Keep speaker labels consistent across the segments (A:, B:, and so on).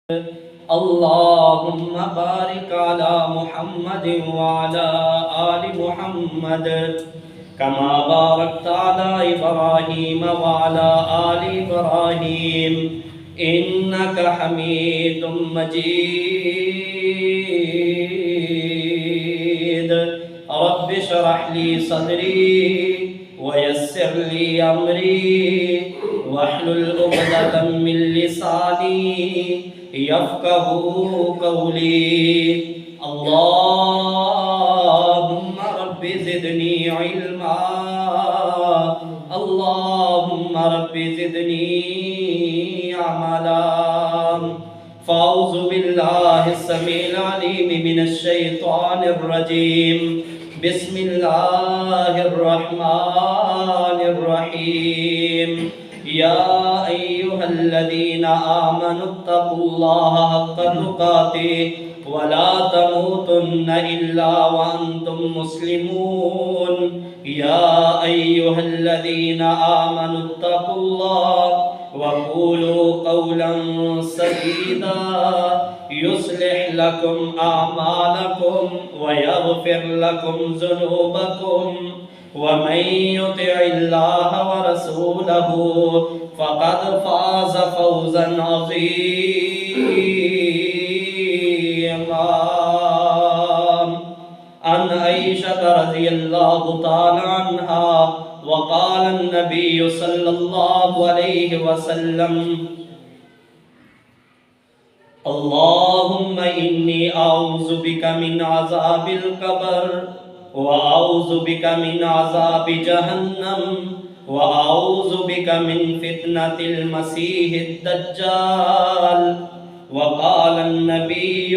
A: اللهم بارك على محمد وعلى آل محمد كما باركت على إبراهيم وعلى آل إبراهيم إنك حميد مجيد. رب اشرح لي صدري ويسر لي أمري واحلل عقدة من لساني يفقهوا قولي. اللهم رب زدني علما، اللهم رب زدني عملا. فأعوذ بالله السميع العليم من الشيطان الرجيم. بسم الله الرحمن الرحيم. يا أيها الذين آمنوا اتقوا الله حق تقاته ولا تموتن إلا وأنتم مسلمون. يا أيها الذين آمنوا اتقوا الله وقولوا قولا سديدا يصلح لكم أعمالكم ويغفر لكم ذنوبكم ومن يطع الله ورسوله فقد فاز فوزا عظيما. عن عائشة رضي الله تعالى عنها وقال النبي صلى الله عليه وسلم: اللهم إني أعوذ بك من عذاب القبر وأعوذ بك من عذاب جهنم وأعوذ بك من فتنة المسيح الدجال. وقال النبي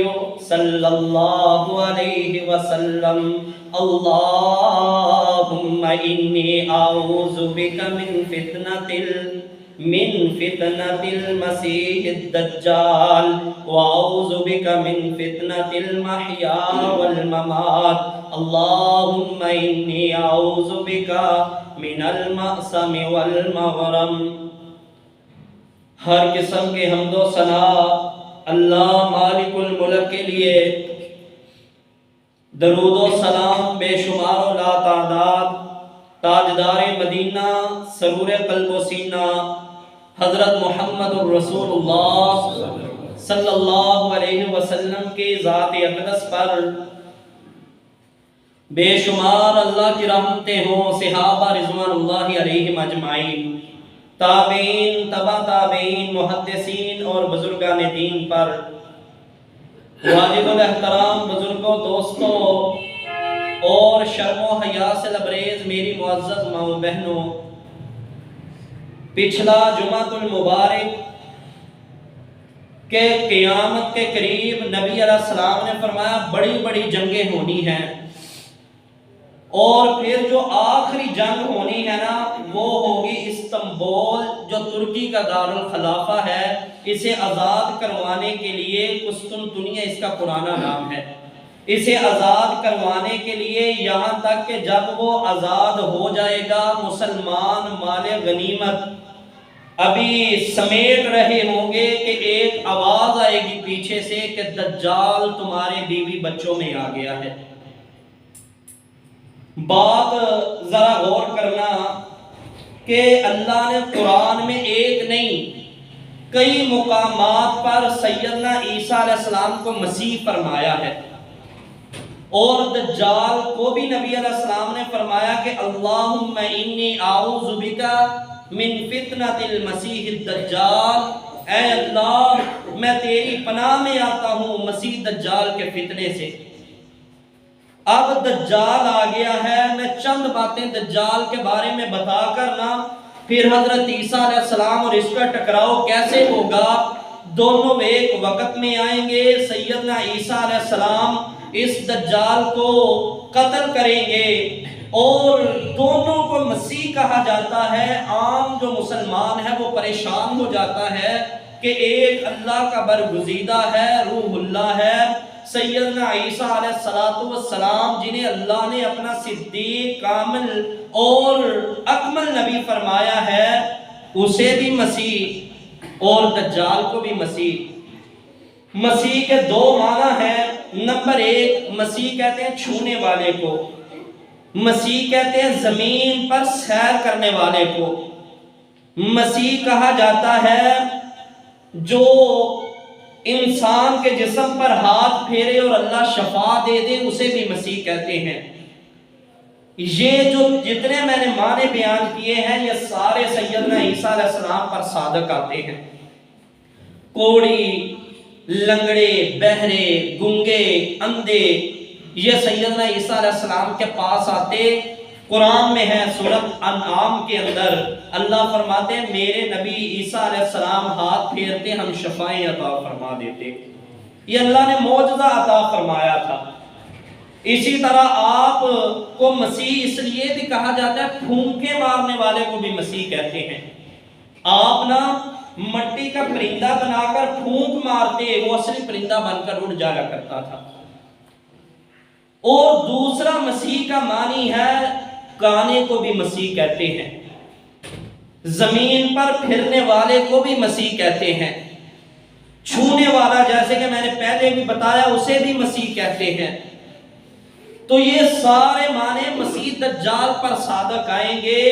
A: صلى الله عليه وسلم: اللهم إني أعوذ بك من فتنة المسيح الدجال وأعوذ بك من فتنة المحيا والممات. اللهم إني أعوذ بك من المأثم والمغرم. ہر قسم کے حمد و ثنا اللہ مالک الملک کے لیے، درود و سلام بے شمار و لا تعداد تاجدار مدینہ سرور قلب و سینہ حضرت محمد الرسول اللہ صلی اللہ علیہ وسلم کی ذات اقدس پر بے شمار اللہ کی رحمتیں ہوں. صحابہ رضوان اللہ علیہم اجمعین، تابعین، تبع تابعین، محدثین اور بزرگان دین پر. واجب الاحترام بزرگوں، دوستوں اور شرم و حیا سے لبریز میری معزز ماؤں بہنوں، پچھلا جمعۃ المبارک کہ قیامت کے قریب نبی علیہ السلام نے فرمایا بڑی بڑی جنگیں ہونی ہیں، اور پھر جو آخری جنگ ہونی ہے نا وہ ہوگی استنبول، جو ترکی کا دارالخلافہ ہے. اسے آزاد کروانے کے لیے قسطنطنیہ اس کا پرانا نام ہے. اسے آزاد کروانے کے لیے یہاں تک کہ جب وہ آزاد ہو جائے گا مسلمان مال غنیمت ابھی سمیٹ رہے ہوں گے کہ ایک آواز آئے گی پیچھے سے کہ دجال تمہارے بیوی بچوں میں آ گیا ہے. بات ذرا غور کرنا کہ اللہ نے قرآن میں ایک نہیں کئی مقامات پر سیدنا عیسیٰ علیہ السلام کو مسیح فرمایا ہے، اور دجال کو بھی نبی علیہ السلام نے فرمایا کہ اللہم انی اعوذ بک من فتنۃ المسیح الدجال. اے اللہ میں تیری پناہ میں آتا ہوں مسیح دجال کے فتنے سے. اب دجال آ گیا ہے، میں چند باتیں دجال کے بارے میں بتا کر نا پھر حضرت عیسیٰ علیہ السلام اور اس کا ٹکراؤ کیسے ہوگا. دونوں ایک وقت میں آئیں گے. سیدنا عیسیٰ علیہ السلام اس دجال کو قتل کریں گے اور دونوں کو مسیح کہا جاتا ہے. عام جو مسلمان ہے وہ پریشان ہو جاتا ہے کہ ایک اللہ کا برگزیدہ ہے، روح اللہ ہے، سیدنا عیسیٰ علیہ السلام جنہیں اللہ نے اپنا صدیق، کامل اور اکمل نبی فرمایا ہے، اسے بھی مسیح اور دجال کو بھی مسیح. مسیح کے دو معنی ہیں۔ نمبر ایک، مسیح کہتے ہیں چھونے والے کو، مسیح کہتے ہیں زمین پر سیر کرنے والے کو، مسیح کہا جاتا ہے جو انسان کے جسم پر ہاتھ پھیرے اور اللہ شفا دے دے، اسے بھی مسیح کہتے ہیں۔ یہ جو جتنے میں نے معنی بیان کیے ہیں یہ سارے سیدنا عیسیٰ علیہ السلام پر صادق آتے ہیں۔ کوڑی، لنگڑے، بہرے، گنگے، اندھے، یہ سیدنا عیسیٰ علیہ السلام کے پاس آتے۔ قرآن میں ہے سورۃ انعام کے اندر اللہ فرماتے ہیں میرے نبی عیسیٰ علیہ السلام ہاتھ پھیرتے ہم شفائیں عطا فرما دیتے۔ یہ اللہ نے معجزہ عطا فرمایا تھا۔ اسی طرح آپ کو مسیح اس لیے بھی کہا جاتا ہے، پھونکے مارنے والے کو بھی مسیح کہتے ہیں۔ آپ نا مٹی کا پرندہ بنا کر پھونک مارتے، وہ اصلی پرندہ بن کر اڑ جایا کرتا تھا۔ اور دوسرا مسیح کا معنی ہے گانے کو بھی مسیح کہتے ہیں، زمین پر پھرنے والے کو بھی مسیح کہتے ہیں، چھونے والا جیسے کہ میں نے پہلے بھی بتایا اسے بھی مسیح کہتے ہیں۔ تو یہ سارے معنی مسیح دجال پر صادق آئیں گے۔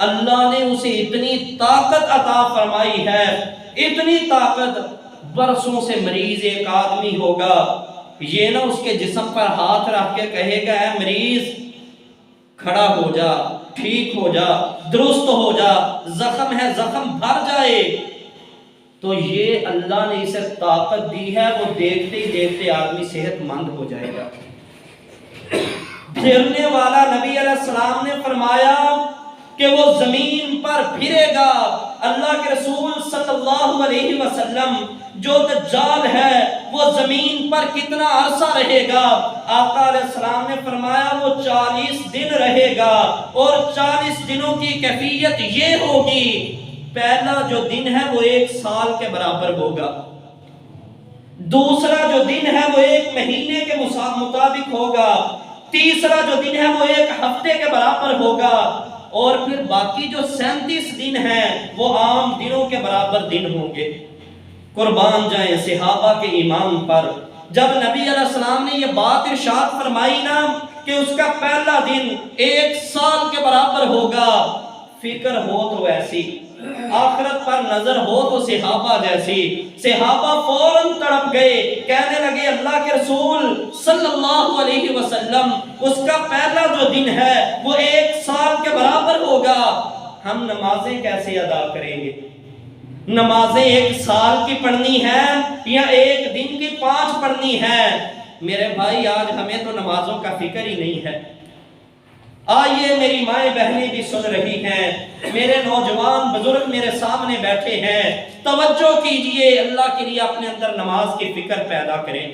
A: اللہ نے اسے اتنی طاقت عطا فرمائی ہے، اتنی طاقت، برسوں سے مریض ایک آدمی ہوگا، یہ نہ اس کے جسم پر ہاتھ رکھ کے کہے گا اے مریض کھڑا ہو جا، ٹھیک ہو جا، درست ہو جا، زخم ہے زخم بھر جائے، تو یہ اللہ نے اسے طاقت دی ہے، وہ دیکھتے ہی دیکھتے آدمی صحت مند ہو جائے گا۔ پھرنے والا نبی علیہ السلام نے فرمایا کہ وہ زمین پر پھرے گا۔ اللہ کے رسول صلی اللہ علیہ وسلم جو دجال ہے وہ زمین پر کتنا عرصہ رہے گا؟ آقا علیہ السلام نے فرمایا وہ 40 دن رہے گا، اور 40 دنوں کی کیفیت یہ ہوگی، پہلا جو دن ہے وہ 1 سال کے برابر ہوگا، دوسرا جو دن ہے وہ 1 مہینے کے مطابق ہوگا، تیسرا جو دن ہے وہ 1 ہفتے کے برابر ہوگا، اور پھر باقی جو 37 دن ہیں وہ عام دنوں کے برابر دن ہوں گے۔ قربان جائیں صحابہ کے ایمان پر، جب نبی علیہ السلام نے یہ بات ارشاد فرمائی نا کہ اس کا پہلا دن 1 سال کے برابر ہوگا، فکر ہو تو ایسی، آخرت پر نظر ہو تو صحابہ جیسی، صحابہ فوراً تڑپ گئے، کہنے لگے اللہ کے رسول صلی اللہ علیہ وسلم اس کا پہلا جو دن ہے وہ 1 سال کے برابر ہوگا، ہم نمازیں کیسے ادا کریں گے؟ نمازیں 1 سال کی پڑھنی ہے یا 1 دن کی 5 پڑھنی ہے؟ میرے بھائی آج ہمیں تو نمازوں کا فکر ہی نہیں ہے۔ آئیے میری مائیں بہنیں بھی سن رہی ہیں، میرے نوجوان بزرگ میرے سامنے بیٹھے ہیں، توجہ کیجئے، اللہ کے لیے اپنے اندر نماز کی فکر پیدا کریں۔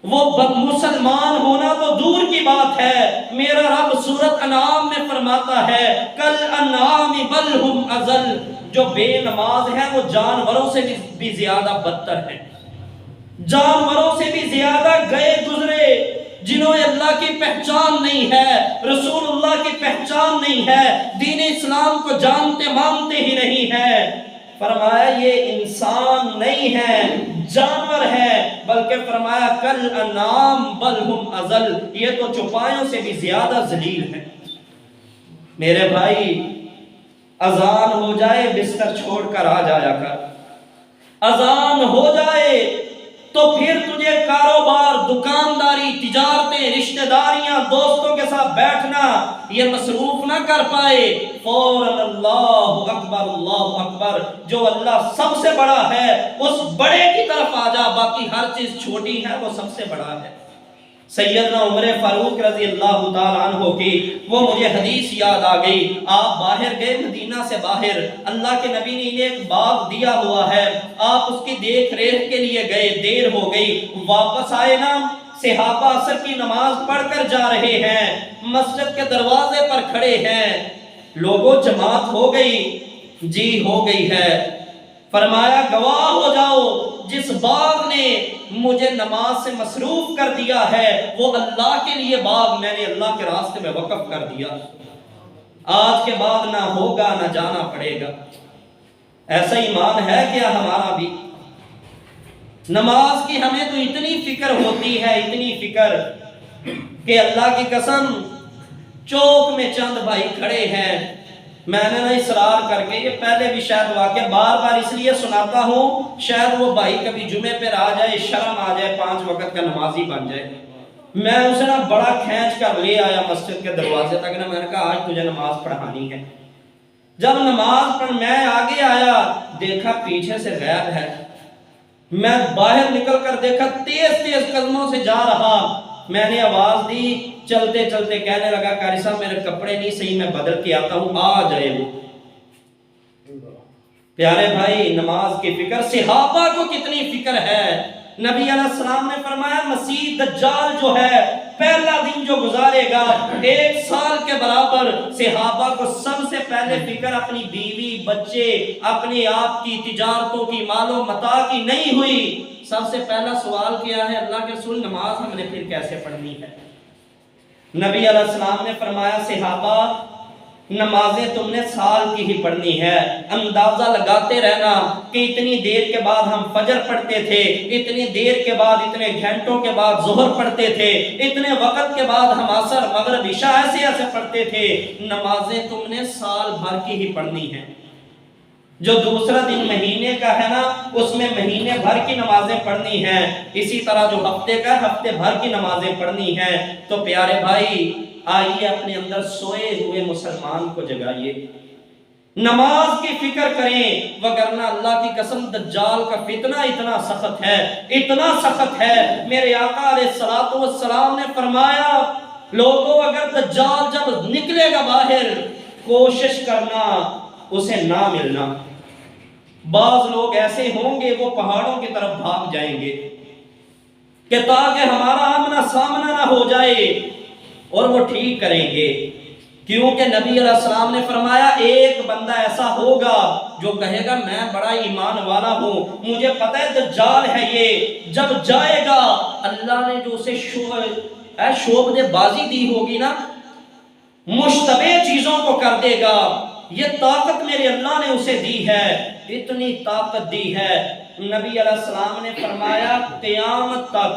A: وہ مسلمان ہونا تو دور کی بات ہے، میرا رب سورۃ انعام میں فرماتا ہے کل انعام بل ہم اضل، جو بے نماز ہیں وہ جانوروں سے بھی زیادہ بدتر ہیں، جانوروں سے بھی زیادہ گئے گزرے، جنہوں نے اللہ کی پہچان نہیں ہے، رسول اللہ کی پہچان نہیں ہے، دین اسلام کو جانتے مانتے ہی نہیں ہے۔ فرمایا یہ انسان نہیں ہے، جانور ہے، بلکہ فرمایا کل انعام بل ہم اضل، یہ تو چوپایوں سے بھی زیادہ ذلیل ہے۔ میرے بھائی اذان ہو جائے بستر چھوڑ کر آ جایا کر، اذان ہو جائے تو پھر تجھے کاروبار، دکانداری، تجارتیں، رشتہ داریاں، دوستوں کے ساتھ بیٹھنا یہ مصروف نہ کر پائے، فوراً اللہ اکبر، جو اللہ سب سے بڑا ہے اس بڑے کی طرف آ جا، باقی ہر چیز چھوٹی ہے وہ سب سے بڑا ہے۔ سیدنا عمر فاروق رضی اللہ تعالیٰ عنہ کی وہ مجھے حدیث یاد آ گئی، آپ باہر گئے مدینہ سے باہر، اللہ کے نبی نے انہیں ایک باغ دیا ہوا ہے، آپ اس کی دیکھ ریکھ کے لیے گئے، دیر ہو گئی، واپس آئے نا، صحابہ عصر کی نماز پڑھ کر جا رہے ہیں، مسجد کے دروازے پر کھڑے ہیں، لوگوں جماعت ہو گئی، جی ہو گئی ہے، فرمایا گواہ ہو جاؤ جس باغ نے مجھے نماز سے مصروف کر دیا ہے وہ اللہ کے لیے باغ میں نے اللہ کے راستے میں وقف کر دیا، آج کے بعد نہ ہوگا نہ جانا پڑے گا۔ ایسا ایمان ہے کیا ہمارا بھی؟ نماز کی ہمیں تو اتنی فکر ہوتی ہے، اتنی فکر کہ اللہ کی قسم چوک میں چند بھائی کھڑے ہیں، میں نے نہ اصرار کر کے، یہ پہلے بھی شاید واقعہ بار بار اس لیے سناتا ہوں شاید وہ بھائی کبھی جمعے پر آ جائے، شرم آ جائے، 5 وقت کا نمازی بن جائے۔ میں اسے نہ بڑا کھینچ کر لے آیا مسجد کے دروازے تک، میں نے کہا آج تجھے نماز پڑھانی ہے۔ جب نماز پڑھ میں آگے آیا، دیکھا پیچھے سے غائب ہے۔ میں باہر نکل کر دیکھا تیز تیز قدموں سے جا رہا، میں نے آواز دی، چلتے چلتے کہنے لگا قاری صاحب میرے کپڑے نہیں صحیح، میں بدل کے آتا ہوں، آ جائے وہ۔ پیارے بھائی، نماز کی فکر صحابہ کو کتنی فکر ہے۔ نبی علیہ السلام نے فرمایا مسیح دجال جو ہے پہلا دن جو گزارے گا 1 سال کے برابر، صحابہ کو سب سے پہلے فکر اپنی بیوی بچے اپنے آپ کی تجارتوں کی مال و متاع کی نہیں ہوئی۔ سب سے پہلا سوال کیا ہے اللہ کے رسول نماز ہم نے پھر کیسے پڑھنی ہے؟ نبی علیہ السلام نے فرمایا صحابہ نمازیں تم نے سال کی ہی پڑھنی ہے، اندازہ لگاتے رہنا کہ اتنی دیر کے بعد ہم فجر پڑھتے تھے، اتنی دیر کے بعد اتنے گھنٹوں کے بعد ظہر پڑھتے تھے، اتنے وقت کے بعد ہم عصر مغرب عشاء ایسے پڑھتے تھے۔ نمازیں تم نے سال بھر کی ہی پڑھنی ہے۔ جو دوسرا دن مہینے کا ہے نا اس میں مہینے بھر کی نمازیں پڑھنی ہیں، اسی طرح جو ہفتے کا ہفتے بھر کی نمازیں پڑھنی ہیں۔ تو پیارے بھائی آئیے اپنے اندر سوئے ہوئے مسلمان کو جگائیے، نماز کی فکر کریں، وگرنہ اللہ کی قسم دجال کا فتنہ اتنا سخت ہے، اتنا سخت ہے۔ میرے آقا علیہ الصلوۃ والسلام نے فرمایا لوگوں اگر دجال جب نکلے گا باہر کوشش کرنا اسے نہ ملنا۔ بعض لوگ ایسے ہوں گے وہ پہاڑوں کی طرف بھاگ جائیں گے کہ تاکہ ہمارا آمنا سامنا نہ ہو جائے، اور وہ ٹھیک کریں گے، کیونکہ نبی علیہ السلام نے فرمایا ایک بندہ ایسا ہوگا جو کہے گا میں بڑا ایمان والا ہوں، مجھے پتہ ہے دجال ہے یہ، جب جائے گا اللہ نے جو اسے شعبدے بازی دی ہوگی نا، مشتبہ چیزوں کو کر دے گا، یہ طاقت میرے اللہ نے اسے دی ہے، اتنی طاقت دی ہے۔ نبی علیہ السلام نے فرمایا قیامت تک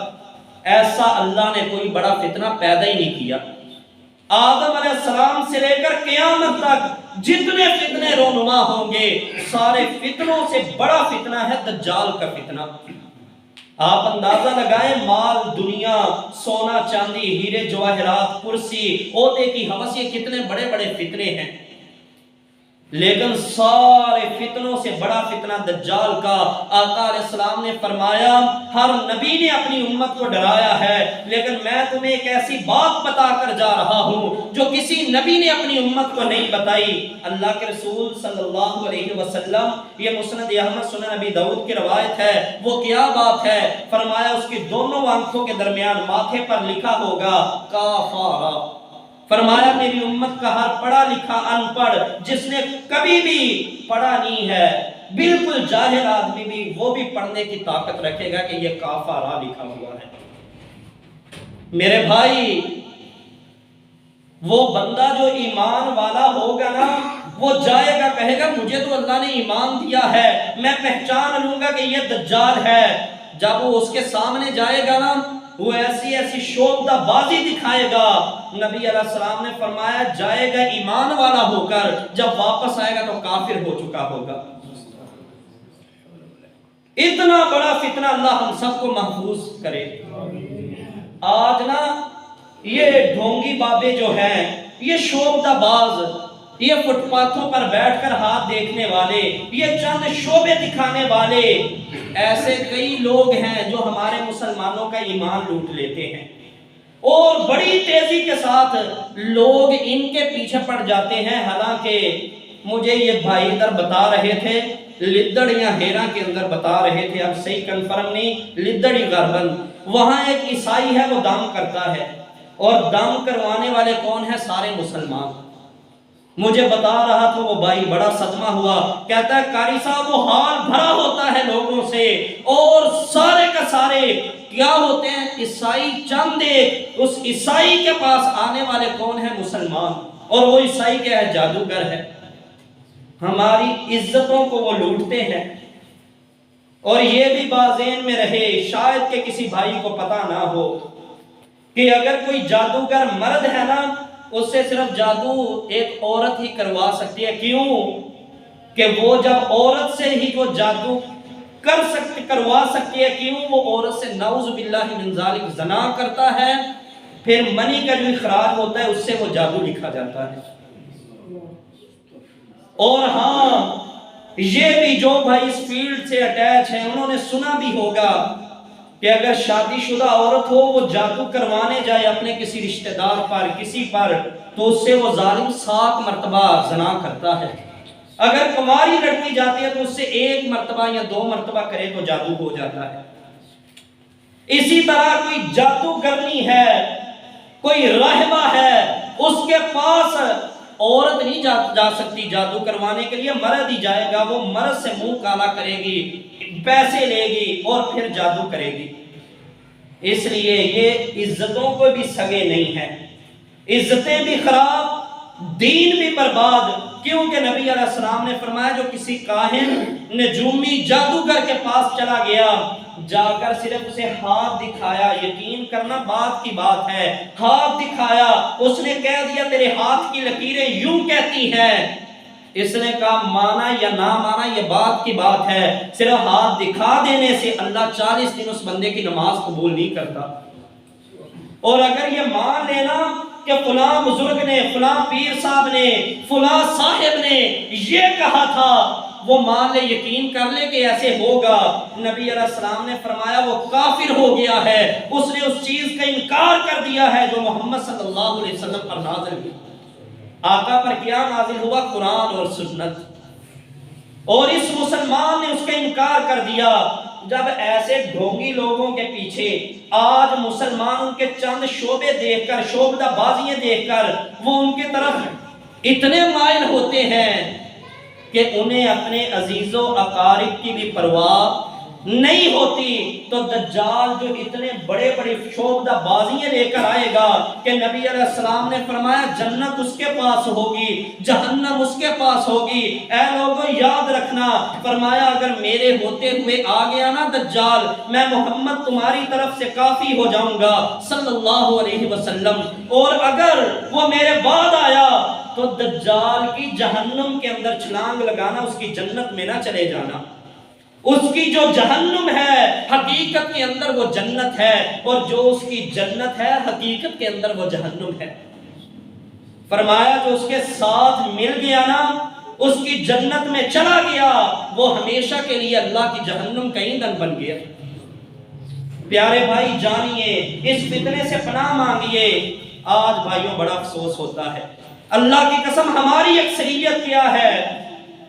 A: ایسا اللہ نے کوئی بڑا فتنہ پیدا ہی نہیں کیا۔ آدم علیہ السلام سے لے کر قیامت تک جتنے فتنے رونما ہوں گے سارے فتنوں سے بڑا فتنہ ہے دجال کا فتنہ۔ آپ اندازہ لگائیں مال دنیا، سونا چاندی، ہیرے جواہرات، کرسی، عہدے کی ہوس، یہ کتنے بڑے بڑے فتنے ہیں، لیکن سارے فتنوں سے بڑا فتنہ دجال کا۔ آقا علیہ السلام نے فرمایا ہر نبی نے اپنی امت کو ڈرایا ہے، لیکن میں تمہیں ایک ایسی بات بتا کر جا رہا ہوں جو کسی نبی نے اپنی امت کو نہیں بتائی۔ اللہ کے رسول صلی اللہ علیہ وسلم، یہ مسند احمد سنن نبی داؤد کی روایت ہے، وہ کیا بات ہے؟ فرمایا اس کی دونوں آنکھوں کے درمیان ماتھے پر لکھا ہوگا کافارہ۔ فرمایا میری امت کا ہر پڑھا لکھا ان پڑھ جس نے کبھی بھی پڑھا نہیں ہے، بالکل جاہل آدمی بھی، وہ بھی پڑھنے کی طاقت رکھے گا کہ یہ کافارہ لکھا ہوا ہے۔ میرے بھائی وہ بندہ جو ایمان والا ہوگا نا وہ جائے گا کہے گا مجھے تو اللہ نے ایمان دیا ہے، میں پہچان لوں گا کہ یہ دجال ہے۔ جب وہ اس کے سامنے جائے گا نا وہ ایسی ایسی شعبدہ بازی دکھائے گا، نبی علیہ السلام نے فرمایا جائے گا ایمان والا ہو کر، جب واپس آئے گا تو کافر ہو چکا ہوگا۔ اتنا بڑا فتنہ اللہ ہم سب کو محفوظ کرے۔ آج نا یہ ڈھونگی بابے جو ہیں، یہ شعبدہ باز، یہ فٹ پاتھوں پر بیٹھ کر ہاتھ دیکھنے والے، یہ چند شعبے دکھانے والے، ایسے کئی لوگ ہیں جو ہمارے مسلمانوں کا ایمان لوٹ لیتے ہیں، اور بڑی تیزی کے ساتھ لوگ ان کے پیچھے پڑ جاتے ہیں۔ حالانکہ مجھے یہ بھائی ادھر بتا رہے تھے لدڑ یا ہیرا کے اندر بتا رہے تھے، اب صحیح کنفرم نہیں، لدڑی غربند، وہاں ایک عیسائی ہے وہ دم کرتا ہے، اور دم کروانے والے کون ہیں؟ سارے مسلمان۔ مجھے بتا رہا تھا وہ بھائی، بڑا صدمہ ہوا، کہتا ہے قاری صاحب وہ حال بھرا ہوتا ہے لوگوں سے، اور سارے کا سارے کیا ہوتے ہیں؟ عیسائی چند ایک، اس عیسائی کے پاس آنے والے کون ہیں؟ مسلمان، اور وہ عیسائی کیا ہے؟ جادوگر ہے، ہماری عزتوں کو وہ لوٹتے ہیں۔ اور یہ بھی بازین میں رہے، شاید کہ کسی بھائی کو پتہ نہ ہو کہ اگر کوئی جادوگر مرد ہے نا، اس سے صرف جادو ایک عورت ہی کروا سکتی ہے۔ کیوں؟ کہ وہ جب عورت سے ہی وہ جادو کروا سکتی ہے، کیوں؟ وہ عورت سے نعوذ باللہ من ذالک زنا کرتا ہے، پھر منی کا جو اخراج ہوتا ہے اس سے وہ جادو لکھا جاتا ہے۔ اور ہاں، یہ بھی جو بھائی اس فیلڈ سے اٹیچ ہیں انہوں نے سنا بھی ہوگا کہ اگر شادی شدہ عورت ہو وہ جادو کروانے جائے اپنے کسی رشتہ دار پر، کسی پر، تو اس سے وہ ظالم 7 مرتبہ زنا کرتا ہے۔ اگر کنواری لڑکی جاتی ہے تو اس سے 1 مرتبہ یا 2 مرتبہ کرے تو جادو ہو جاتا ہے۔ اسی طرح کوئی جادوگرنی ہے، کوئی راہبہ ہے، اس کے پاس عورت نہیں جا سکتی جادو کروانے کے لیے، مرد ہی جائے گا۔ وہ مرد سے منہ کالا کرے گی، پیسے لے گی اور پھر جادو کرے گی۔ اس لیے یہ عزتوں کو بھی سگے نہیں ہیں، عزتیں بھی خراب، دین بھی برباد۔ کیونکہ نبی علیہ السلام نے فرمایا جو کسی کاہن، نجومی، جادوگر کے پاس چلا گیا، جا کر صرف اسے ہاتھ دکھایا، یقین کرنا بات کی بات ہے، ہاتھ دکھایا، اس نے کہہ دیا تیرے ہاتھ کی لکیریں یوں کہتی ہیں، اس نے کہا مانا یا نہ مانا یہ بات کی بات ہے، صرف ہاتھ دکھا دینے سے اللہ 40 دن اس بندے کی نماز قبول نہیں کرتا۔ اور اگر یہ مان لینا کہ فلاں بزرگ نے، فلاں پیر صاحب نے، فلاں صاحب نے یہ کہا تھا، وہ مان لے، یقین کر لے کہ ایسے ہوگا، نبی علیہ السلام نے فرمایا وہ کافر ہو گیا ہے، اس نے اس چیز کا انکار کر دیا ہے جو محمد صلی اللہ علیہ وسلم پر نازل ہوئی۔ آقا پر کیا نازل ہوا؟ قرآن اور سنت، اور اس مسلمان نے اس کا انکار کر دیا۔ جب ایسے ڈھونگی لوگوں کے پیچھے آج مسلمان ان کے چند شعبے دیکھ کر، شعبدہ بازیاں دیکھ کر وہ ان کی طرف اتنے مائل ہوتے ہیں کہ انہیں اپنے عزیز و اقارب کی بھی پرواہ نہیں ہوتی، تو دجال جو اتنے بڑے بڑے شعبدہ بازیاں لے کر آئے گا کہ نبی علیہ السلام نے فرمایا جنت اس کے پاس ہوگی، جہنم اس کے پاس ہوگی۔ اے لوگوں یاد رکھنا، فرمایا اگر میرے ہوتے ہوئے آ گیا نا دجال، میں محمد تمہاری طرف سے کافی ہو جاؤں گا صلی اللہ علیہ وسلم، اور اگر وہ میرے بعد آیا تو دجال کی جہنم کے اندر چھلانگ لگانا، اس کی جنت میں نہ چلے جانا۔ اس کی جو جہنم ہے حقیقت کے اندر وہ جنت ہے، اور جو اس کی جنت ہے حقیقت کے اندر وہ جہنم ہے۔ فرمایا جو اس کے ساتھ مل گیا نا، اس کی جنت میں چلا گیا، وہ ہمیشہ کے لیے اللہ کی جہنم کا ایندھن بن گیا۔ پیارے بھائی جانیے، اس فتنے سے پناہ مانگیے۔ آج بھائیوں بڑا افسوس ہوتا ہے، اللہ کی قسم ہماری اکثریت کیا ہے؟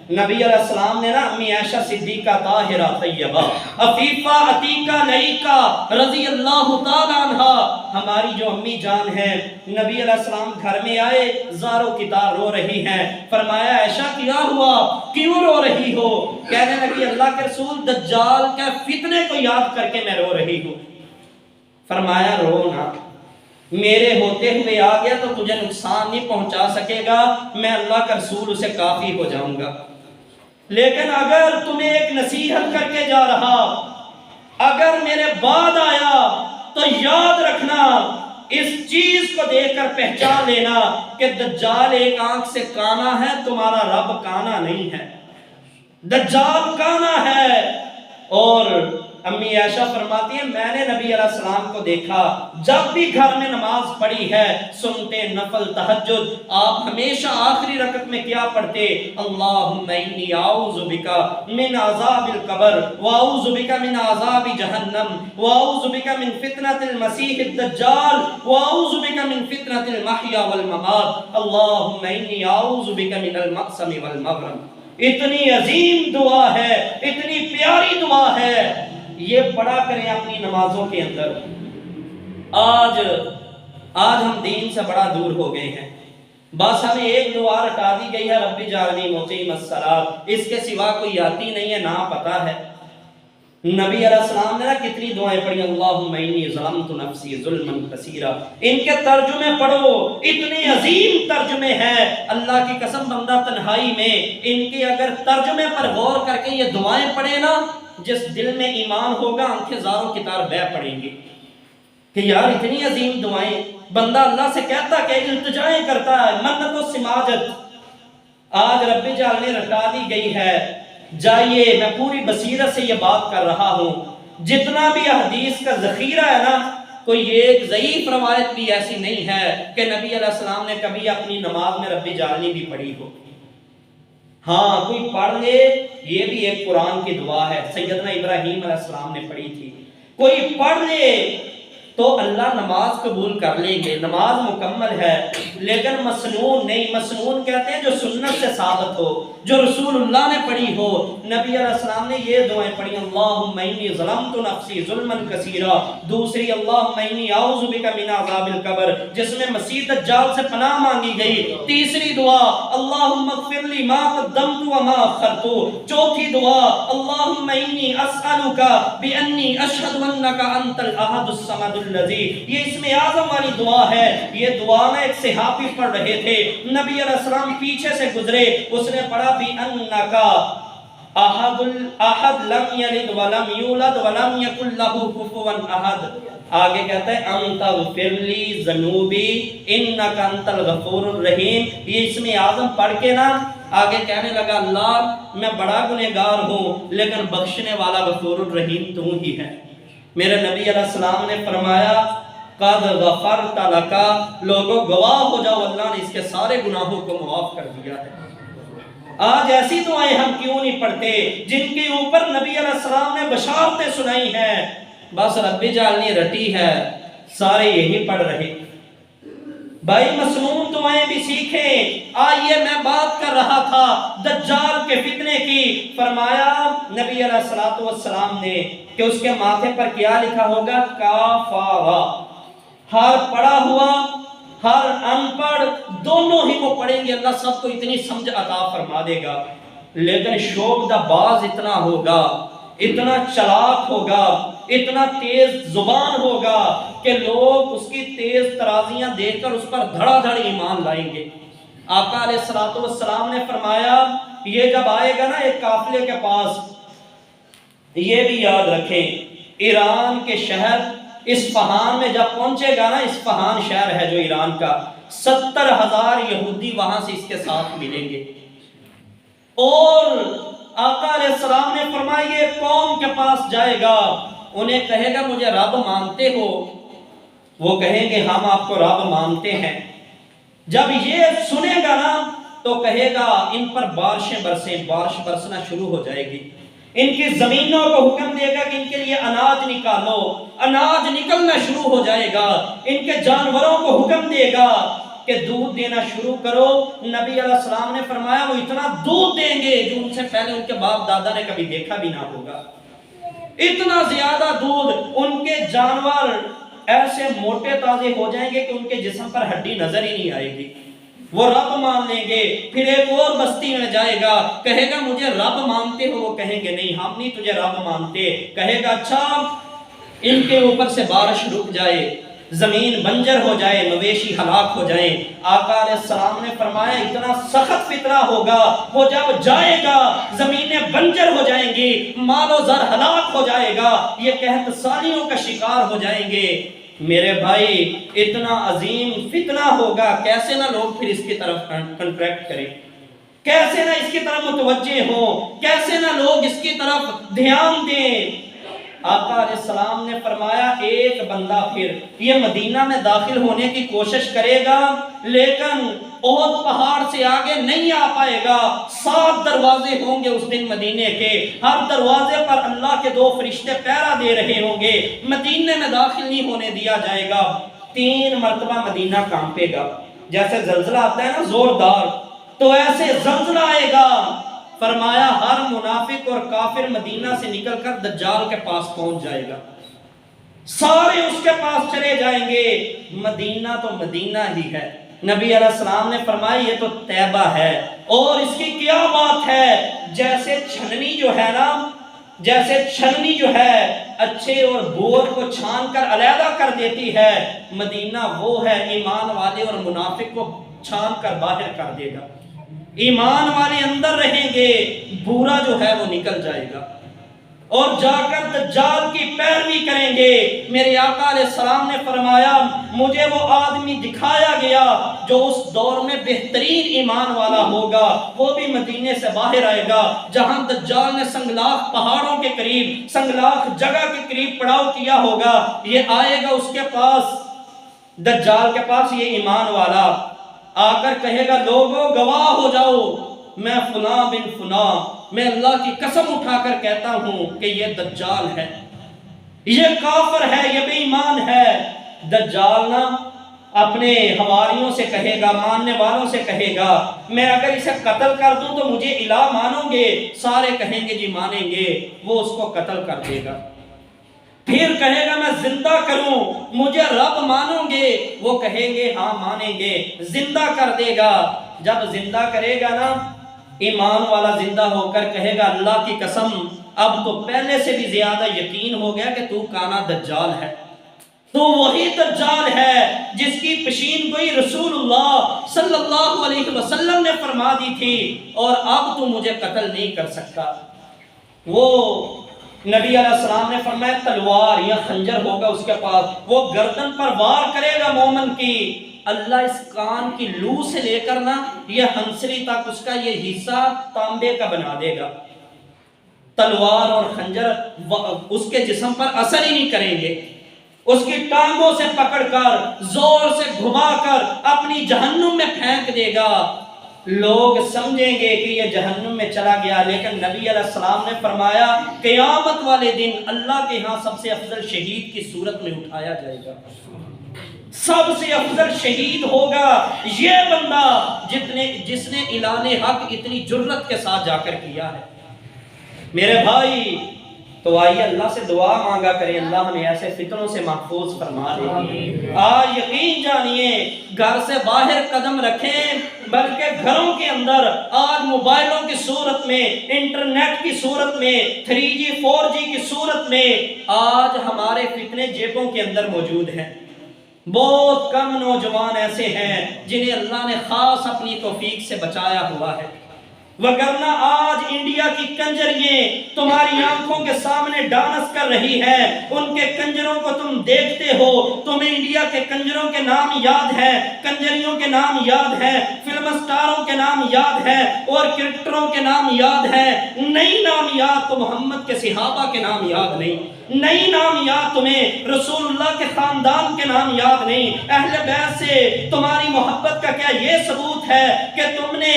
A: نبی علیہ السلام نے نا امی عائشہ صدیقہ طاہرہ طیبہ عفیفہ عتیقہ لئیقہ رضی اللہ تعالیٰ عنہ، ہماری جو امی جان ہیں، نبی علیہ السلام گھر میں آئے، زار و کتار رو رہی ہیں۔ فرمایا عائشہ کیا ہوا، کیوں رو رہی ہو؟ کہنے لگی اللہ کے رسول دجال کے فتنے کو یاد کر کے میں رو رہی ہوں۔ فرمایا رو نا، میرے ہوتے ہوئے آ گیا تو تجھے نقصان نہیں پہنچا سکے گا، میں اللہ کا رسول اسے کافی ہو جاؤں گا، لیکن اگر تمہیں ایک نصیحت کر کے جا رہا، اگر میرے بعد آیا تو یاد رکھنا، اس چیز کو دیکھ کر پہچان لینا کہ دجال ایک آنکھ سے کانا ہے، تمہارا رب کانا نہیں ہے، دجال کانا ہے۔ اور امی عائشہ فرماتی ہیں میں نے نبی علیہ السلام کو دیکھا جب بھی گھر میں نماز پڑھی ہے، سنتے نفل تہجد، آپ ہمیشہ آخری رکعت میں کیا پڑھتے؟ اللہم انی اعوذ بک من عذاب القبر واعوذ بک من عذاب جہنم واعوذ بک من فتنة المسیح الدجال واعوذ بک من فتنة المحیا والممات اللہم انی اعوذ بک من المأثم والمغرم۔ اتنی عظیم دعا ہے، اتنی پیاری دعا ہے، یہ پڑھا کریں اپنی نمازوں کے اندر۔ آج ہم دین سے بڑا دور ہو گئے ہیں، بس ہمیں ایک دعا رٹا دی گئی ہے رب جعلنی مقیم الصلاۃ، اس کے سوا کوئی آتی نہیں ہے، نہ پتا ہے۔ نبی علیہ السلام نے کتنی دعائیں پڑھی، اللہم انی ظلمت نفسی ظلما کثیرا، ان کے ترجمے پڑھو، اتنے عظیم ترجمے ہیں، اللہ کی قسم بندہ تنہائی میں ان کے اگر ترجمے پر غور کر کے یہ دعائیں پڑھے نا جس دل میں ایمان ہوگا آنکھیں زاروں کی طرح بہہ پڑیں گی کہ یار اتنی عظیم دعائیں، بندہ اللہ سے کہتا کہ التجائیں کرتا ہے، منت و سماجت، آج رب جال نے رٹا دی گئی ہے۔ جائیے، میں پوری بصیرت سے یہ بات کر رہا ہوں، جتنا بھی حدیث کا ذخیرہ ہے نا، کوئی ایک ضعیف روایت بھی ایسی نہیں ہے کہ نبی علیہ السلام نے کبھی اپنی نماز میں رب جعلنی بھی پڑھی ہو۔ ہاں کوئی پڑھ لے، یہ بھی ایک قرآن کی دعا ہے، سیدنا ابراہیم علیہ السلام نے پڑھی تھی، کوئی پڑھ لے تو اللہ نماز قبول کر لیں گے، نماز مکمل ہے۔ لیکن مسنون نہیں، مسنون کہتے ہیں جو سنت سے ثابت ہو، جو رسول اللہ نے پڑھی ہو۔ نبی علیہ السلام نے یہ دعائیں پڑھی، اللہم انی ظلمت نفسی ظلما کثیرا، دوسری اللہم انی اعوذ بک من عذاب القبر جس میں مسیح دجال سے پناہ مانگی گئی، تیسری دعا اللہم اغفر لی ما قدمت وما اخرت، چوتھی دعا اللہم انی اسألک بانی اشہد انک انت الاحد الصمد الذی، یہ اسم اعظم والی دعا ہے۔ یہ دعا میں ایک صحابی پڑھ رہے تھے، نبی علیہ السلام پیچھے سے گزرے، اس نے پڑھا بھی انک احد لم یلد ولم یولد ولم یکن لہ کفوا احد، آگے کہتا ہے انت اغفر لی ذنوبی انک انت الغفور الرحیم۔ یہ اسم اعظم پڑھ کے نا آگے کہنے لگا اللہ میں بڑا گنہگار ہوں لیکن بخشنے والا غفور الرحیم تو ہی ہے۔ میرے نبی علیہ السلام نے فرمایا قد غفرت لکا، لوگوں گواہ ہو جاؤ اللہ نے اس کے سارے گناہوں کو معاف کر دیا ہے۔ آج ایسی دعائیں ہم کیوں نہیں پڑھتے جن کے اوپر نبی علیہ السلام نے بشارتیں سنائی ہیں، بس رب جعلنی رٹی ہے، سارے یہی پڑھ رہے۔ بھائی مسنون دعائیں بھی سیکھیں۔ آئیے میں بات کر رہا تھا دجال کے فتنے کی، فرمایا نبی علیہ السلام نے کہ اس کے ماتھے پر کیا لکھا ہوگا، کافارا، ہر پڑھا ہوا ہر ان پڑھ دونوں ہی وہ پڑھیں گے، اللہ سب کو اتنی سمجھ عطا فرما دے گا۔ لیکن شعبدہ باز اتنا ہوگا، اتنا چلاک ہوگا، اتنا تیز زبان ہوگا کہ لوگ اس کی تیز ترازیاں دیکھ کر اس پر دھڑا دھڑ ایمان لائیں گے۔ آقا علیہ السلام نے فرمایا یہ جب آئے گا نا ایک قافلے کے پاس، یہ بھی یاد رکھیں ایران کے شہر اصفہان میں جب پہنچے گا نا، اصفہان شہر ہے جو ایران کا، 70,000 یہودی وہاں سے اس کے ساتھ ملیں گے، اور آقا علیہ السلام نے فرمایا یہ قوم کے پاس جائے گا، انہیں کہے گا مجھے رب مانتے ہو؟ وہ کہیں گے ہم آپ کو رب مانتے ہیں۔ جب یہ سنے گا نا تو کہے گا ان پر بارشیں برسیں، بارش برسنا شروع ہو جائے گی، ان کی زمینوں کو حکم دے گا کہ ان کے لیے اناج نکالو، اناج نکلنا شروع ہو جائے گا، ان کے جانوروں کو حکم دے گا کہ دودھ دینا شروع کرو۔ نبی علیہ السلام نے فرمایا وہ اتنا دودھ دیں گے جو ان سے پہلے ان کے باپ دادا نے کبھی دیکھا بھی نہ ہوگا، اتنا زیادہ دودھ، ان کے جانور ایسے موٹے تازے ہو جائیں گے کہ ان کے جسم پر ہڈی نظر ہی نہیں آئے گی، وہ رب مان لیں گے۔ پھر ایک اور بستی میں جائے گا، کہے گا مجھے رب مانتے ہو؟ وہ کہیں گے نہیں ہم نہیں تجھے رب مانتے، کہے گا اچھا ان کے اوپر سے بارش رک جائے، زمین بنجر ہو جائے، مویشی ہلاک ہو جائیں۔ آقا علیہ السلام نے فرمایا اتنا سخت فتنہ ہوگا، وہ جب جائے گا زمینیں بنجر ہو جائیں گی، مال و زر ہلاک ہو جائے گا، یہ قحط سالیوں کا شکار ہو جائیں گے۔ میرے بھائی اتنا عظیم فتنہ ہوگا، کیسے نہ لوگ پھر اس کی طرف کنٹریکٹ کریں، کیسے نہ اس کی طرف متوجہ ہوں، کیسے نہ لوگ اس کی طرف دھیان دیں۔ آقا علیہ السلام نے فرمایا ایک بندہ پھر یہ مدینہ میں داخل ہونے کی کوشش کرے گا لیکن احد پہاڑ سے آگے نہیں آ پائے گا، 7 دروازے ہوں گے اس دن مدینے کے، ہر دروازے پر اللہ کے 2 فرشتے پہرا دے رہے ہوں گے، مدینے میں داخل نہیں ہونے دیا جائے گا۔ 3 مرتبہ مدینہ کانپے گا، جیسے زلزلہ آتا ہے نا زوردار، تو ایسے زلزلہ آئے گا۔ فرمایا ہر منافق اور کافر مدینہ سے نکل کر دجال کے پاس پہنچ جائے گا، سارے اس کے پاس چلے جائیں گے۔ مدینہ تو مدینہ ہی ہے، نبی علیہ السلام نے فرمایا یہ تو طیبہ ہے، اور اس کی کیا بات ہے، جیسے چھننی جو ہے نا، جیسے چھننی جو ہے اچھے اور بور کو چھان کر علیحدہ کر دیتی ہے، مدینہ وہ ہے ایمان والے اور منافق کو چھان کر باہر کر دے گا، ایمان والے اندر رہیں گے، برا جو ہے وہ نکل جائے گا۔ اور جا کر دجال کی پیروی کریں گے۔ میرے آقا علیہ السلام نے فرمایا مجھے وہ آدمی دکھایا گیا جو اس دور میں بہترین ایمان والا ہوگا، وہ بھی مدینے سے باہر آئے گا جہاں دجال نے سنگلاخ پہاڑوں کے قریب، سنگلاخ جگہ کے قریب پڑاؤ کیا ہوگا، یہ آئے گا اس کے پاس، دجال کے پاس یہ ایمان والا آ کر کہے گا لوگوں گواہ ہو جاؤ میں فلاں بن فلاں، میں اللہ کی قسم اٹھا کر کہتا ہوں کہ یہ دجال ہے، یہ کافر ہے، یہ بے ایمان ہے۔ دجال نا اپنے حواریوں سے کہے گا، ماننے والوں سے کہے گا میں اگر اسے قتل کر دوں تو مجھے الہ مانو گے؟ سارے کہیں گے جی مانیں گے۔ وہ اس کو قتل کر دے گا، پھر کہے گا میں زندہ کروں مجھے رب مانو گے؟ وہ کہیں گے ہاں مانیں گے، زندہ کر دے گا۔ جب زندہ کرے گا نا ایمان والا زندہ ہو کر کہے گا اللہ کی قسم اب تو پہلے سے بھی زیادہ یقین ہو گیا کہ تو کانا دجال ہے، تو وہی دجال ہے جس کی پیشین گوئی رسول اللہ صلی اللہ علیہ وسلم نے فرما دی تھی، اور اب تو مجھے قتل نہیں کر سکتا۔ وہ نبی علیہ السلام نے فرمایا تلوار یا خنجر ہوگا اس کے پاس، وہ گردن پر وار کرے گا مومن کی، اللہ اس کان کی لو سے لے کر نا یہ ہنسری تک اس کا یہ حصہ تانبے کا بنا دے گا۔ تلوار اور خنجر اس کے جسم پر اثر ہی نہیں کریں گے، اس کی ٹانگوں سے پکڑ کر زور سے گھما کر اپنی جہنم میں پھینک دے گا۔ لوگ سمجھیں گے کہ یہ جہنم میں چلا گیا، لیکن نبی علیہ السلام نے فرمایا قیامت والے دن اللہ کے ہاں سب سے افضل شہید کی صورت میں اٹھایا جائے گا، سب سے افضل شہید ہوگا یہ بندہ جس نے اعلان حق اتنی جرت کے ساتھ جا کر کیا ہے۔ میرے بھائی تو آئیے اللہ سے دعا مانگا کریں اللہ ہمیں ایسے فتنوں سے محفوظ فرما دے۔ آج یقین جانیے گھر سے باہر قدم رکھیں بلکہ گھروں کے اندر آج موبائلوں کی صورت میں، انٹرنیٹ کی صورت میں، 3G 4G کی صورت میں آج ہمارے فتنے جیبوں کے اندر موجود ہیں۔ بہت کم نوجوان ایسے ہیں جنہیں اللہ نے خاص اپنی توفیق سے بچایا ہوا ہے، وگرنہ آج انڈیا کی کنجرییں تمہاری آنکھوں کے سامنے ڈانس کر رہی ہے، ان کے کنجروں کو تم دیکھتے ہو، تمہیں انڈیا کے کنجروں کے نام یاد ہے، کنجریوں کے نام یاد ہے، فلم سٹاروں کے نام یاد ہے، اور کرکٹروں کے نام یاد ہے، نہیں نام یاد تو محمد کے صحابہ کے نام یاد نہیں، نہیں نام یاد تمہیں رسول اللہ کے خاندان کے نام یاد نہیں، اہل بیت سے تمہاری محبت کا کیا یہ ثبوت ہے کہ تم نے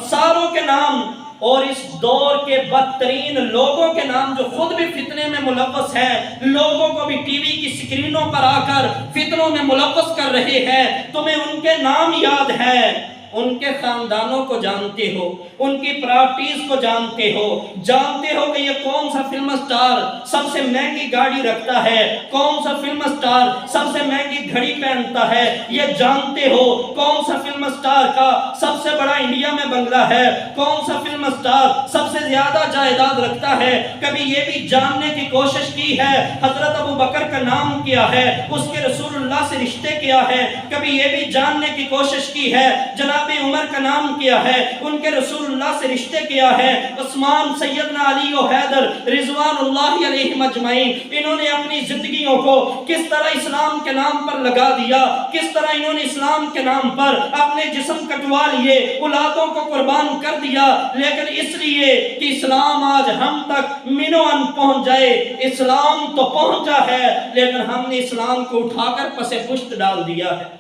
A: ساروں کے نام اور اس دور کے بدترین لوگوں کے نام جو خود بھی فتنے میں ملوث ہیں، لوگوں کو بھی ٹی وی کی سکرینوں پر آ کر فتنوں میں ملوث کر رہے ہیں، تمہیں ان کے نام یاد ہے، ان کے خاندانوں کو جانتے ہو، ان کی پراپرٹیز کو جانتے ہو کہ یہ کون سا فلم سٹار سب سے مہنگی گاڑی رکھتا ہے، کون سا فلم سٹار سب سے مہنگی گھڑی پہنتا ہے، یہ جانتے ہو کون سا فلم سٹار کا سب سے بڑا انڈیا میں بنگلہ ہے، کون سا فلم سٹار سب سے زیادہ جائیداد رکھتا ہے۔ کبھی یہ بھی جاننے کی کوشش کی ہے حضرت ابو بکر کا نام کیا ہے، اس کے رسول اللہ سے رشتے کیا ہے؟ کبھی یہ بھی جاننے کی کوشش کی ہے جناب عمر کا نام کیا ہے، ان کے رسول اللہ سے رشتے کیا ہے؟ عثمان، سیدنا علی و حیدر رضوان اللہ علیہم اجمعین، انہوں نے اپنی زندگیوں کو کس طرح اسلام کے نام پر لگا دیا، کس طرح انہوں نے اسلام کے نام پر اپنے جسم کٹوا لیے، اولادوں کو قربان کر دیا، لیکن اس لیے کہ اسلام آج ہم تک منوان پہنچ جائے۔ اسلام تو پہنچا ہے لیکن ہم نے اسلام کو اٹھا کر پس پشت ڈال دیا ہے۔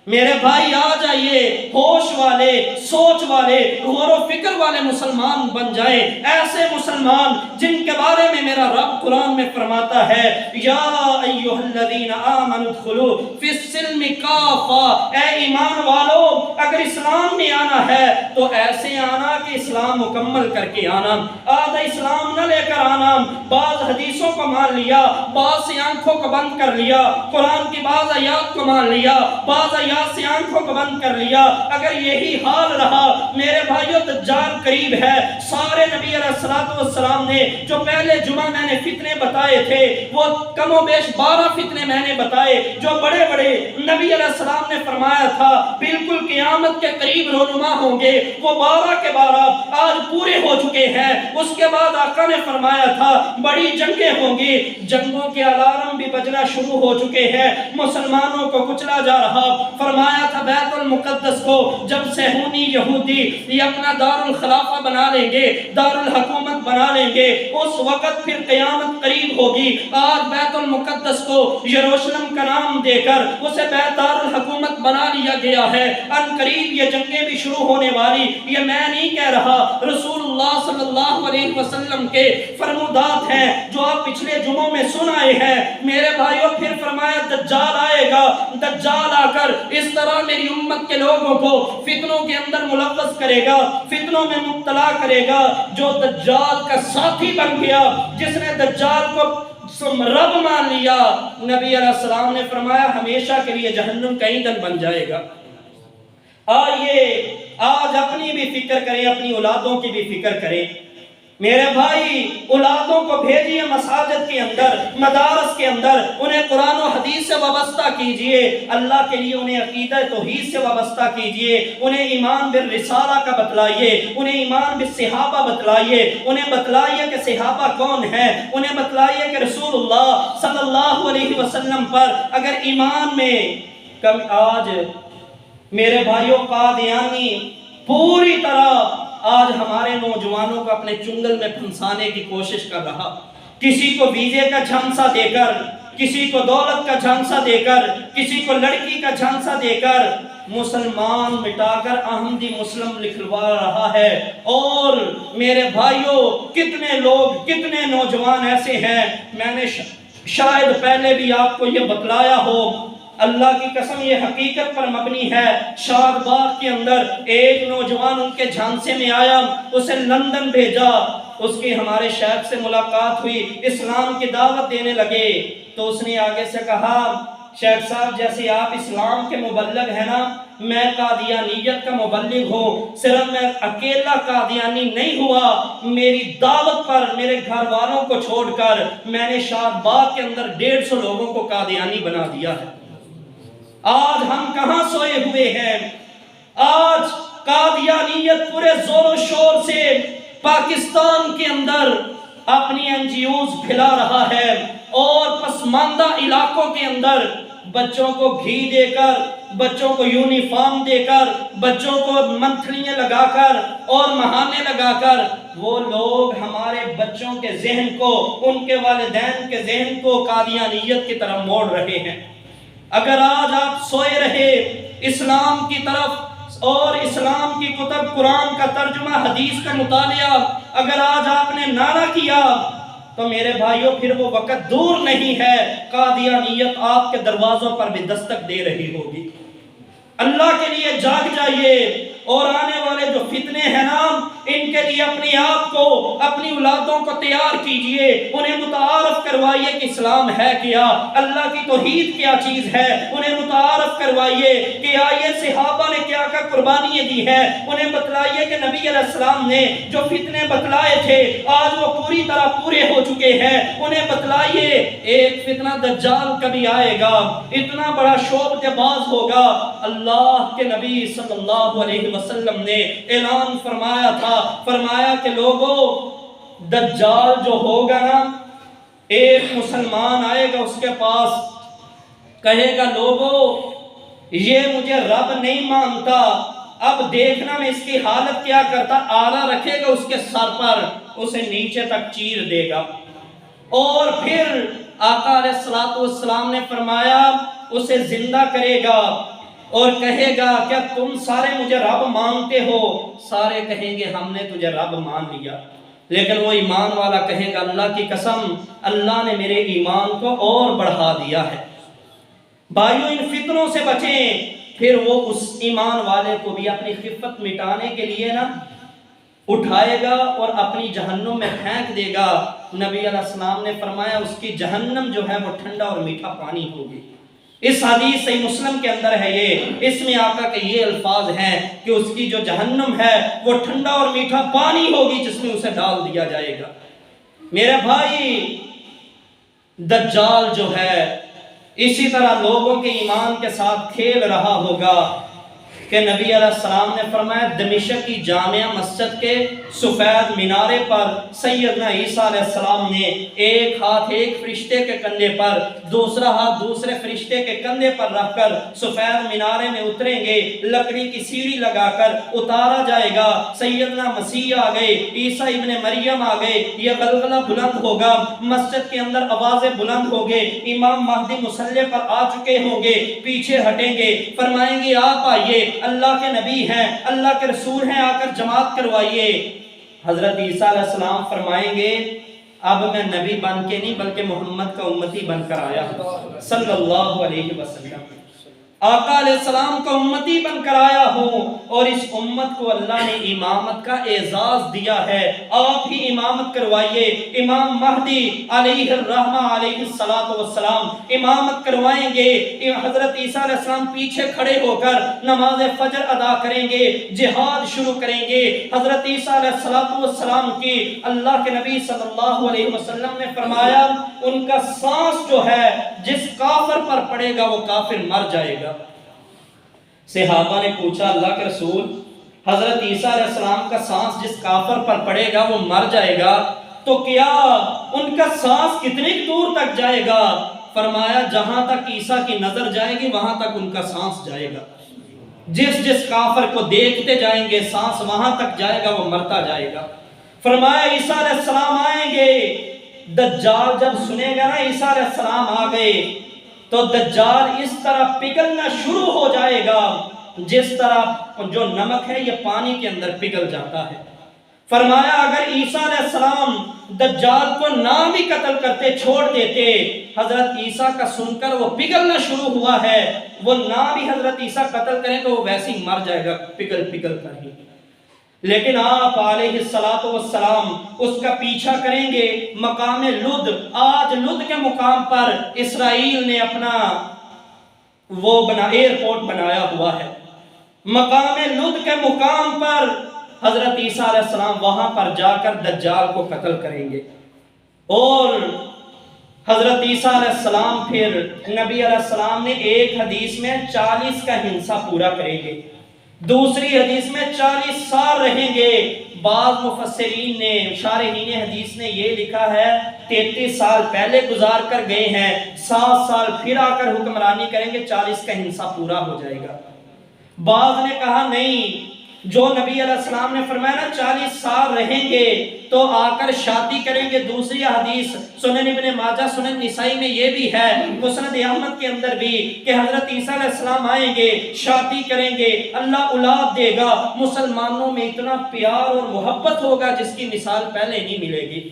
A: میرے بھائی آ جائیے، ہوش والے، سوچ والے، غور و فکر والے مسلمان بن جائیں، ایسے مسلمان جن کے بارے میں میرا رب قرآن میں فرماتا ہے یا ایھا الذین آمنوا ادخلوا فی السلم کافہ، اے ایمان والو اگر اسلام میں آنا ہے تو ایسے آنا کہ اسلام مکمل کر کے آنا، آدھا اسلام نہ لے کر آنا، بعض حدیثوں کو مان لیا، بعض سے آنکھوں کو بند کر لیا، قرآن کی بعض آیات کو مان لیا، بعض حیات سے آنکھوں کو بند کر لیا۔ اگر یہی حال رہا میرے بھائیوں دجال قریب ہے۔ سارے نبی علیہ السلام نے جو پہلے جمعہ میں نے فتنے بتائے تھے وہ کم و بیش 12 فتنے میں نے بتائے جو بڑے بڑے نبی علیہ السلام نے فرمایا تھا بالکل قیامت کے قریب رونما ہوں گے، وہ 12 کے 12 آج پورے ہو چکے ہیں۔ اس کے بعد آقا نے فرمایا تھا بڑی جنگیں ہوں گی، جنگوں کے الارم بھی بجنا شروع ہو چکے ہیں، مسلمانوں کو کچلا جا رہا۔ فرمایا تھا بیت المقدس کو جب صہیونی یہودی یہ اپنا دار الخلافہ بنا لیں گے، دار الحکومت بنا لیں گے، اس وقت پھر قیامت قریب ہوگی۔ آج بیت المقدس کو یروشلم کا نام دے کر اسے بیت دار الحکومت بنا لیا گیا ہے، ان قریب یہ جنگیں بھی شروع ہونے والی۔ یہ میں نہیں کہہ رہا، رسول اللہ صلی اللہ علیہ وسلم کے فرمودات ہیں جو آپ پچھلے جمعوں میں سن آئے ہیں۔ میرے بھائیوں پھر فرمایا دجال آئے گا، دجال آ کر اس طرح میری امت کے لوگوں کو فتنوں کے اندر ملوث کرے گا، فتنوں میں مبتلا کرے گا۔ جو دجال کا ساتھی بن گیا، جس نے دجال کو رب مان لیا، نبی علیہ السلام نے فرمایا ہمیشہ کے لیے جہنم کا ایندھن بن جائے گا۔ آئیے آج اپنی بھی فکر کریں، اپنی اولادوں کی بھی فکر کریں۔ میرے بھائی اولادوں کو بھیجیے مساجد کے اندر، مدارس کے اندر، انہیں قرآن و حدیث سے وابستہ کیجئے، اللہ کے لیے انہیں عقیدہ توحید سے وابستہ کیجئے، انہیں ایمان بالرسالہ کا بتلائیے، انہیں ایمان بالصحابہ بتلائیے، انہیں بتلائیے کہ صحابہ کون ہیں، انہیں بتلائیے کہ رسول اللہ صلی اللہ علیہ وسلم پر اگر ایمان میں آج میرے بھائیوں قادیانی پوری طرح آج ہمارے نوجوانوں کو اپنے چنگل میں پھنسانے کی کوشش کر رہا، کسی کو ویزے کا جھانسا دے کر، کسی کو دولت کا جھانسا دے کر، کسی کو لڑکی کا جھانسا دے کر مسلمان مٹا کر احمدی مسلم لکھوا رہا ہے۔ اور میرے بھائیوں کتنے لوگ، کتنے نوجوان ایسے ہیں، میں نے شاید پہلے بھی آپ کو یہ بتلایا ہو، اللہ کی قسم یہ حقیقت پر مبنی ہے۔ شاد باغ کے اندر ایک نوجوان ان کے جھانسے میں آیا، اسے لندن بھیجا، اس کی ہمارے شیخ سے ملاقات ہوئی، اسلام کی دعوت دینے لگے تو اس نے آگے سے کہا شیخ صاحب جیسے آپ اسلام کے مبلغ ہیں نا، میں قادیانیت کا مبلغ ہوں، صرف میں اکیلا قادیانی نہیں ہوا، میری دعوت پر میرے گھر والوں کو چھوڑ کر میں نے شاد باغ کے اندر 150 لوگوں کو قادیانی بنا دیا ہے۔ آج ہم کہاں سوئے ہوئے ہیں؟ آج قادیانیت پورے زور و شور سے پاکستان کے اندر اپنی NGOs پھیلا رہا ہے اور پسماندہ علاقوں کے اندر بچوں کو گھی دے کر، بچوں کو یونیفارم دے کر، بچوں کو منتھلیاں لگا کر اور مہانے لگا کر وہ لوگ ہمارے بچوں کے ذہن کو، ان کے والدین کے ذہن کو قادیانیت کی طرف موڑ رہے ہیں۔ اگر آج آپ سوئے رہے اسلام کی طرف اور اسلام کی کتب، قرآن کا ترجمہ، حدیث کا مطالعہ اگر آج آپ نے نہ کیا تو میرے بھائیوں پھر وہ وقت دور نہیں ہے، قادیانیت آپ کے دروازوں پر بھی دستک دے رہی ہوگی۔ اللہ کے لیے جاگ جائیے اور آنے والے جو فتنے ہیں نا ان کے لیے اپنے آپ کو، اپنی اولادوں کو تیار کیجئے، انہیں متعارف کروائیے کہ اسلام ہے کیا، اللہ کی توحید کیا چیز ہے، انہیں متعارف کروائیے کہ آئیے صحابہ نے کیا کیا قربانیاں دی ہیں، انہیں بتلائیے کہ نبی علیہ السلام نے جو فتنے بتلائے تھے آج وہ پوری طرح پورے ہو چکے ہیں، انہیں بتلائیے ایک فتنہ دجال کبھی آئے گا، اتنا بڑا شعبۃ باز ہوگا۔ اللہ کے نبی صلی اللہ علیہ وسلم نے اعلان فرمایا تھا، فرمایا کہ لوگوں دجال جو ہوگا نا، ایک مسلمان آئے گا اس کے پاس، کہے گا لوگوں یہ مجھے رب نہیں مانتا، اب دیکھنا میں اس کی حالت کیا کرتا، آلہ رکھے گا اس کے سر پر، اسے نیچے تک چیر دے گا، اور پھر آقا علیہ السلام نے فرمایا اسے زندہ کرے گا اور کہے گا کیا تم سارے مجھے رب مانتے ہو؟ سارے کہیں گے ہم نے تجھے رب مان لیا، لیکن وہ ایمان والا کہے گا اللہ کی قسم اللہ نے میرے ایمان کو اور بڑھا دیا ہے۔ بھائیو ان فتنوں سے بچیں، پھر وہ اس ایمان والے کو بھی اپنی خفت مٹانے کے لیے نا اٹھائے گا اور اپنی جہنم میں پھینک دے گا۔ نبی علیہ السلام نے فرمایا اس کی جہنم جو ہے وہ ٹھنڈا اور میٹھا پانی ہوگی۔ اس حدیث صحیح مسلم کے اندر ہے یہ، اس میں آقا کے یہ الفاظ ہیں کہ اس کی جو جہنم ہے وہ ٹھنڈا اور میٹھا پانی ہوگی جس میں اسے ڈال دیا جائے گا۔ میرے بھائی، دجال جو ہے اسی طرح لوگوں کے ایمان کے ساتھ کھیل رہا ہوگا کہ نبی علیہ السلام نے فرمایا دمشق کی جامع مسجد کے سفید مینارے پر سیدنا عیسیٰ علیہ السلام نے ایک ہاتھ ایک فرشتے کے کندھے پر، دوسرا ہاتھ دوسرے فرشتے کے کندھے پر رکھ کر سفید مینارے میں اتریں گے، لکڑی کی سیڑھی لگا کر اتارا جائے گا، سیدنا مسیح آ گئے، عیسیٰ ابن مریم آ گئے، یہ غلغلہ بلند ہوگا، مسجد کے اندر آوازیں بلند ہوگے، امام مہدی مصلی پر آ چکے ہوں گے، پیچھے ہٹیں گے، فرمائیں گے آپ آئیے، اللہ کے نبی ہیں، اللہ کے رسول ہیں، آ کر جماعت کروائیے۔ حضرت عیسیٰ علیہ السلام فرمائیں گے اب میں نبی بن کے نہیں بلکہ محمد کا امتی بن کر آیا ہوں صلی اللہ علیہ وسلم، آقا علیہ السلام کا امتی بن کر آیا ہوں، اور اس امت کو اللہ نے امامت کا اعزاز دیا ہے، آپ ہی امامت کروائیے۔ امام مہدی علیہ الرحمہ علیہ السلام امامت کروائیں گے، حضرت عیسیٰ علیہ السلام پیچھے کھڑے ہو کر نماز فجر ادا کریں گے، جہاد شروع کریں گے۔ حضرت عیسیٰ علیہ السلام کی اللہ کے نبی صلی اللہ علیہ وسلم نے فرمایا ان کا سانس جو ہے جس کافر پر پڑے گا وہ کافر مر جائے گا۔ صحابہ نے پوچھا اللہ کے رسول، حضرت عیسیٰ علیہ السلام کا سانس جس کافر پر پڑے گا وہ مر جائے گا، تو کیا ان کا سانس کتنی دور تک جائے گا؟ فرمایا جہاں تک عیسیٰ کی نظر جائے گی وہاں تک ان کا سانس جائے گا، جس کافر کو دیکھتے جائیں گے سانس وہاں تک جائے گا، وہ مرتا جائے گا۔ فرمایا عیسیٰ علیہ السلام آئیں گے، دجال جب سنے گا نا عیسیٰ علیہ السلام آ گئے تو دجال اس طرح پگھلنا شروع ہو جائے گا جس طرح جو نمک ہے یہ پانی کے اندر پگھل جاتا ہے۔ فرمایا اگر عیسیٰ علیہ السلام دجال کو نہ بھی قتل کرتے چھوڑ دیتے، حضرت عیسیٰ کا سن کر وہ پگھلنا شروع ہوا ہے، وہ نہ بھی حضرت عیسیٰ قتل کریں تو وہ ویسے ہی مر جائے گا پگھل کر ہی، لیکن آپ علیہ السلام اس کا پیچھا کریں گے مقام لد۔ آج لد کے مقام پر اسرائیل نے اپنا ایئرپورٹ بنایا ہوا ہے، مقام لد کے مقام پر حضرت عیسیٰ علیہ السلام وہاں پر جا کر دجال کو قتل کریں گے، اور حضرت عیسیٰ علیہ السلام پھر نبی علیہ السلام نے ایک حدیث میں 40 کا ہنسا پورا کریں گے، دوسری حدیث میں 40 سال رہیں گے۔ بعض مفسرین نے شارحین حدیث نے یہ لکھا ہے 33 سال پہلے گزار کر گئے ہیں، 7 سال پھر آ کر حکمرانی کریں گے، 40 کا ہنسا پورا ہو جائے گا۔ بعض نے کہا نہیں، جو نبی علیہ السلام نے فرمایا نا 40 سال رہیں گے تو آ کر شادی کریں گے، دوسری حدیث سنن ابن ماجہ سنن نسائی میں یہ بھی ہے، مسند احمد کے اندر بھی کہ حضرت عیسیٰ علیہ السلام آئیں گے، شادی کریں گے، اللہ اولاد دے گا، مسلمانوں میں اتنا پیار اور محبت ہوگا جس کی مثال پہلے نہیں ملے گی،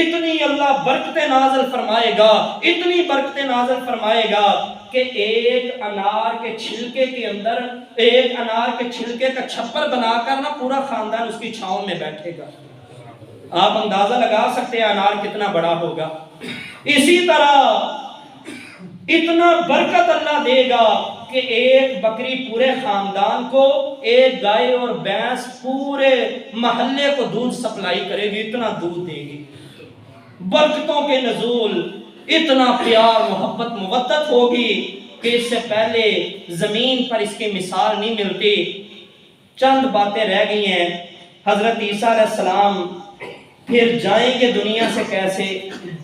A: اتنی اللہ برکتیں نازل فرمائے گا، اتنی برکتیں نازل فرمائے گا کہ ایک انار کے چھلکے کے اندر ایک انار کے چھلکے کا چھپر بنا کر نا پورا خاندان اس کی چھاؤں میں بیٹھے گا۔ آپ اندازہ لگا سکتے ہیں انار کتنا بڑا ہوگا۔ اسی طرح اتنا برکت اللہ دے گا کہ ایک بکری پورے خاندان کو، ایک گائے اور بھینس پورے محلے کو دودھ سپلائی کرے گی، اتنا دودھ دے گی۔ برکتوں کے نزول، اتنا پیار محبت مودت ہوگی کہ اس سے پہلے زمین پر اس کی مثال نہیں ملتی۔ چند باتیں رہ گئی ہیں۔ حضرت عیسیٰ علیہ السلام پھر جائیں گے دنیا سے کیسے،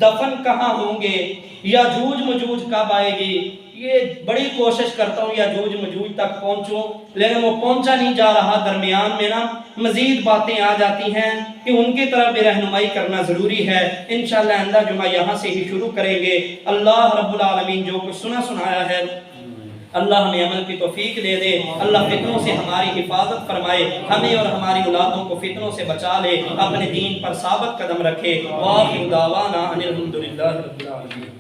A: دفن کہاں ہوں گے، یاجوج مجوج کب آئے گی، یہ بڑی کوشش کرتا ہوں یاجوج مجوج تک پہنچوں، لیکن وہ پہنچا نہیں جا رہا، درمیان میں نا مزید باتیں آ جاتی ہیں کہ ان کی طرف بھی رہنمائی کرنا ضروری ہے۔ انشاءاللہ آئندہ جمعہ یہاں سے ہی شروع کریں گے۔ اللہ رب العالمین جو کچھ سنایا ہے اللہ ہمیں عمل کی توفیق دے دے، اللہ فتنوں سے ہماری حفاظت فرمائے، ہمیں اور ہماری اولادوں کو فتنوں سے بچا لے، اپنے دین پر ثابت قدم رکھے۔ وآخر دعوانا ان الحمدللہ رب العالمین۔